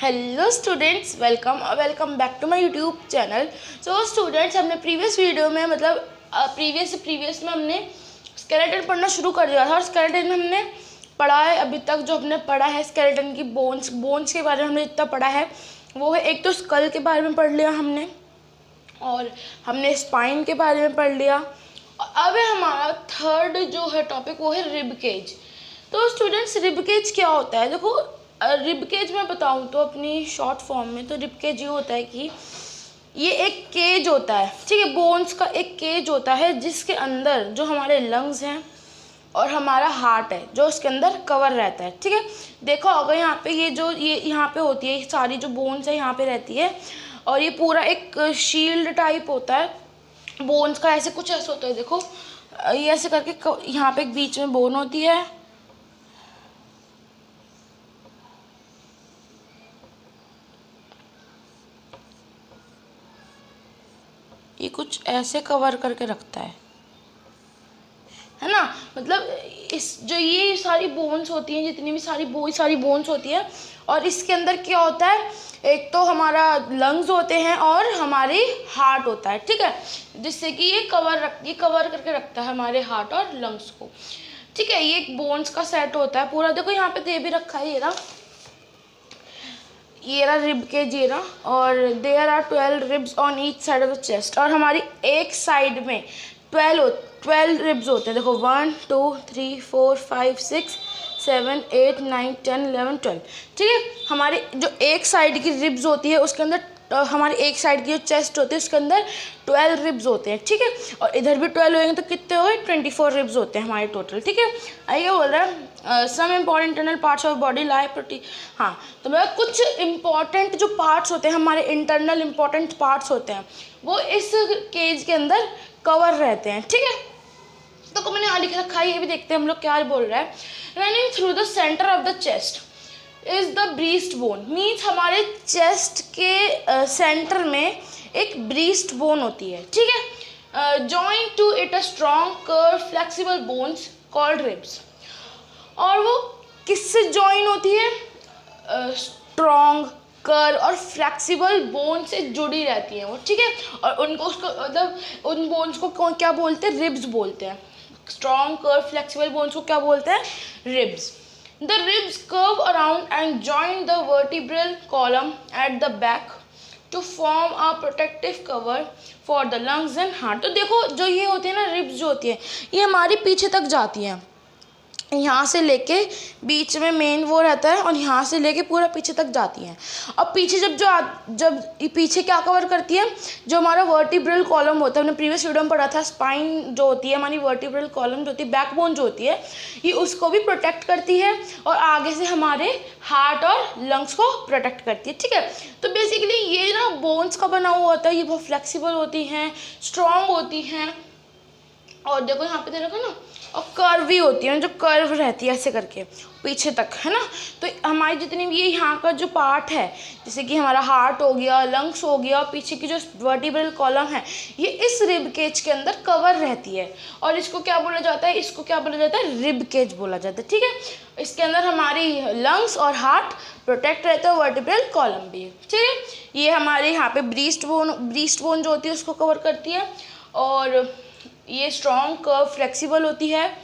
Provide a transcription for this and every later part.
Hello students, welcome back to my YouTube channel. So students, हमने previous video में previous में हमने skeleton पढ़ना शुरू कर दिया था और स्केलेटन में हमने पढ़ा है। अभी तक जो हमने पढ़ा है स्केलेटन की बोन्स के बारे में हमने जितना पढ़ा है वो है, एक तो स्कल के बारे में पढ़ लिया हमने और हमने स्पाइन के बारे में पढ़ लिया। और अब हमारा थर्ड जो है टॉपिक वो है रिब केज। तो स्टूडेंट्स, रिब केज क्या होता है? देखो, रिब केज मैं बताऊँ तो अपनी शॉर्ट फॉर्म में तो रिब केज ये होता है कि ये एक केज होता है, ठीक है, बोन्स का एक केज होता है जिसके अंदर जो हमारे लंग्स हैं और हमारा हार्ट है जो उसके अंदर कवर रहता है, ठीक है। देखो अगर यहाँ पे ये यहाँ पे होती है, सारी जो बोन्स है यहाँ पे रहती है और ये पूरा एक शील्ड टाइप होता है बोन्स का। ऐसे कुछ ऐसे होता है, देखो ये ऐसे करके यहाँ पे एक बीच में बोन होती है, ये कुछ ऐसे कवर करके रखता है ना। मतलब इस जो ये सारी बोन्स होती हैं, जितनी भी सारी बोन्स होती हैं, और इसके अंदर क्या होता है, एक तो हमारा लंग्स होते हैं और हमारी हार्ट होता है, ठीक है, जिससे कि ये कवर करके रखता है हमारे हार्ट और लंग्स को, ठीक है। ये एक बोन्स का सेट होता है पूरा। देखो यहाँ पे तो ये भी रखा है, ये रहा रिब केज, ये रहा, और there are 12 ribs on each side of the chest. और हमारी एक साइड में 12 रिब्स होते हैं। देखो 1 2 3 4 5 6 7 8 9 10 11 12, ठीक है। हमारी जो एक साइड की रिब्स होती है उसके अंदर हमारी एक साइड की जो चेस्ट होती है उसके अंदर 12 रिब्स होते हैं, ठीक है। और इधर भी 12 होंगे तो कितने हो गए? 24 रिब्स होते हैं हमारे टोटल, ठीक है। आइए बोल रहा है some important internal parts of body lie protected. हाँ, तो मैं कुछ इम्पॉर्टेंट जो पार्ट्स होते हैं, हमारे इंटरनल इम्पॉर्टेंट पार्ट्स होते हैं, वो इस केज के अंदर कवर रहते हैं, ठीक है। तो मैंने यहाँ लिख रखा है, ये भी देखते हैं हम लोग क्या बोल रहा है। Running through the centre of the chest is the breast bone. Means हमारे चेस्ट के सेंटर में एक ब्रीस्ट बोन होती है, ठीक है। Join to it a strong curve flexible bones called ribs. और वो किससे जॉइन होती है? स्ट्रॉन्ग कर्व और फ्लेक्सिबल बोन से जुड़ी रहती है वो, ठीक है। और उनको मतलब उन बोन्स को क्या बोलते हैं? रिब्स बोलते हैं। स्ट्रॉन्ग कर्व फ्लेक्सिबल बोन्स को क्या बोलते हैं? Ribs. The ribs curve around and join the vertebral column at the back to form a protective cover for the lungs and heart। तो देखो जो ये होती है ना, रिब्स जो होती है ये हमारी पीछे तक जाती हैं, यहाँ से लेके बीच में मेन वो रहता है और यहाँ से लेके पूरा पीछे तक जाती हैं। और पीछे जब पीछे क्या कवर करती है? जो हमारा वर्टिब्रल कॉलम होता है, हमने प्रीवियस वीडियो में पढ़ा था, स्पाइन जो होती है हमारी, वर्टिब्रल कॉलम जो होती है, बैकबोन जो होती है, ये उसको भी प्रोटेक्ट करती है और आगे से हमारे हार्ट और लंग्स को प्रोटेक्ट करती है, ठीक है। तो बेसिकली ये ना बोन्स का बना हुआ होता है, ये बहुत फ्लेक्सिबल होती हैं, स्ट्रॉन्ग होती हैं, और देखो यहाँ पे दे रखा ना, और कर्वी होती है, जो कर्व रहती है ऐसे करके पीछे तक, है ना। तो हमारी जितनी भी ये यहाँ का जो पार्ट है, जैसे कि हमारा हार्ट हो गया, लंग्स हो गया, और पीछे की जो वर्टिब्रल कॉलम है, ये इस रिब केज के अंदर कवर रहती है। और इसको क्या बोला जाता है? इसको क्या बोला जाता है? रिब केज बोला जाता है, ठीक है। इसके अंदर हमारी लंग्स और हार्ट प्रोटेक्ट रहता है, वर्टिब्रल कॉलम भी, ठीक है। ये हमारे यहाँ पे ब्रीस्ट बोन जो होती है उसको कवर करती है, और ये स्ट्रॉन्ग कर्व फ्लेक्सिबल होती है,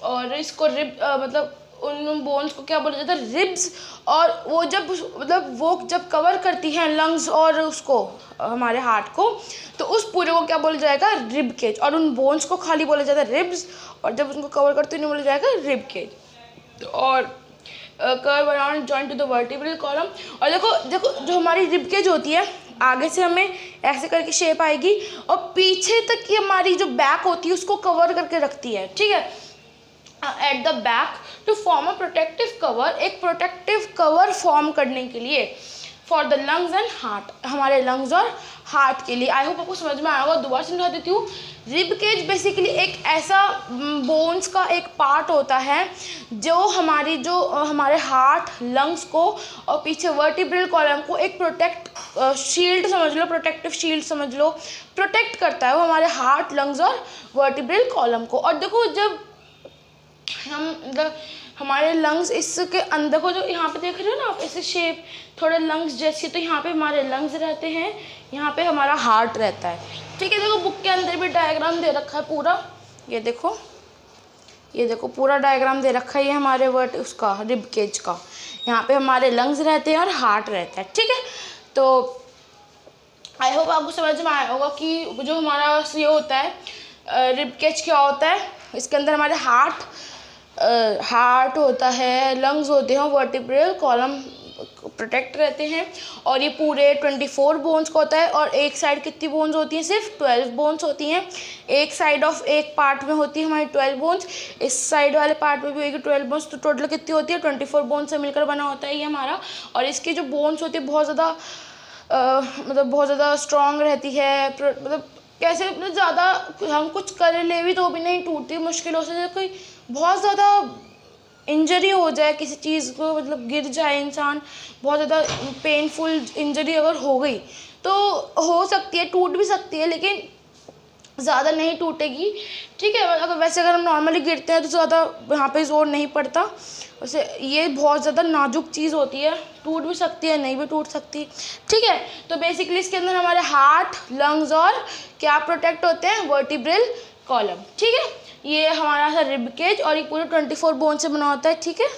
और इसको रिब मतलब उन बोन्स को क्या बोला जाता है? रिब्स। और वो जब कवर करती है लंग्स और उसको हमारे हार्ट को, तो उस पूरे को क्या बोला जाएगा? Rib cage. और उन बोन्स को खाली बोला जाता है रिब्स, और जब उनको कवर करते हैं बोला जाएगा रिब केज। और curve around joint to the vertebral column. और देखो जो हमारी रिब केज होती है, आगे से हमें ऐसे करके शेप आएगी और पीछे तक की हमारी जो बैक होती है उसको कवर करके रखती है, ठीक है, at the back to form a protective cover. एक प्रोटेक्टिव कवर फॉर्म करने के लिए for the lungs and heart, हमारे लंग्स और हार्ट के लिए। आई होप आपको समझ में आया होगा। दोबारा समझा देती हूँ। रिब केज बेसिकली एक ऐसा बोन्स का एक पार्ट होता है जो हमारे हार्ट, लंग्स को और पीछे वर्टिब्रल कॉलम को एक शील्ड समझ लो, प्रोटेक्टिव शील्ड समझ लो, प्रोटेक्ट करता है वो हमारे हार्ट, लंग्स और वर्टिब्रल कॉलम को। और देखो जब हमारे लंग्स इसके अंदर को जो यहाँ पे देख रहे हो ना आप, ऐसे शेप थोड़े लंग्स जैसी, तो यहाँ पे हमारे लंग्स रहते हैं, यहाँ पे हमारा हार्ट रहता है। ठीक है, देखो बुक के अंदर भी डायग्राम दे रखा है पूरा, ये देखो पूरा डायग्राम दे रखा है ये हमारे वर्ड उसका रिब केज का। यहाँ पे हमारे लंग्स रहते हैं और हार्ट रहता है। ठीक है, तो आई होप आपको समझ में आया होगा कि जो हमारा ये होता है रिब केज क्या होता है। इसके अंदर हमारे हार्ट होता है, लंग्स होते हैं, वर्टिब्रल कॉलम प्रोटेक्ट रहते हैं, और ये पूरे 24 बोन्स का होता है। और एक साइड कितनी बोन्स होती हैं? सिर्फ 12 बोन्स होती हैं। एक साइड ऑफ एक पार्ट में होती है हमारी 12 बोन्स, इस साइड वाले पार्ट में भी होगी 12 बोन्स, तो टोटल कितनी होती है? 24 बोन्स से मिलकर बना होता है ये हमारा। और इसकी जो बोन्स होती है बहुत ज़्यादा बहुत ज़्यादा स्ट्रॉन्ग रहती है, मतलब कैसे, मतलब ज़्यादा हम कुछ कर ले भी तो भी नहीं टूटती, मुश्किलों से कोई बहुत ज़्यादा इंजरी हो जाए किसी चीज़ को, मतलब गिर जाए इंसान, बहुत ज़्यादा पेनफुल इंजरी अगर हो गई तो हो सकती है, टूट भी सकती है, लेकिन ज़्यादा नहीं टूटेगी। ठीक है, अगर वैसे अगर हम नॉर्मली गिरते हैं तो ज़्यादा यहाँ पे जोर नहीं पड़ता। वैसे ये बहुत ज़्यादा नाजुक चीज़ होती है, टूट भी सकती है, नहीं भी टूट सकती। ठीक है, तो बेसिकली इसके अंदर हमारे हार्ट, लंग्स और क्या प्रोटेक्ट होते हैं? Vertebral column. ठीक है, ये हमारा है रिब केज, और ये पूरे 24 बोन से बना होता है। ठीक है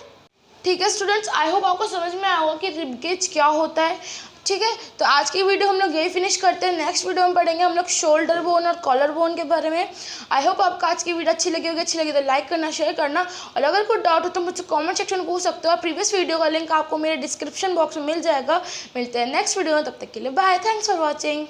स्टूडेंट्स, आई होप आपको समझ में आया होगा कि रिब केज क्या होता है। ठीक है, तो आज की वीडियो हम लोग यही फिनिश करते हैं। नेक्स्ट वीडियो में पढ़ेंगे हम लोग शोल्डर बोन और कॉलर बोन के बारे में। आई होप आपको आज की वीडियो अच्छी लगी तो लाइक करना, शेयर करना, और अगर कोई डाउट हो तो मुझसे कमेंट सेक्शन में पूछ सकते हो। प्रीवियस वीडियो का लिंक आपको मेरे डिस्क्रिप्शन बॉक्स में मिल जाएगा। मिलते हैं नेक्स्ट वीडियो में, तब तक के लिए बाय, थैंक्स फॉर वॉचिंग।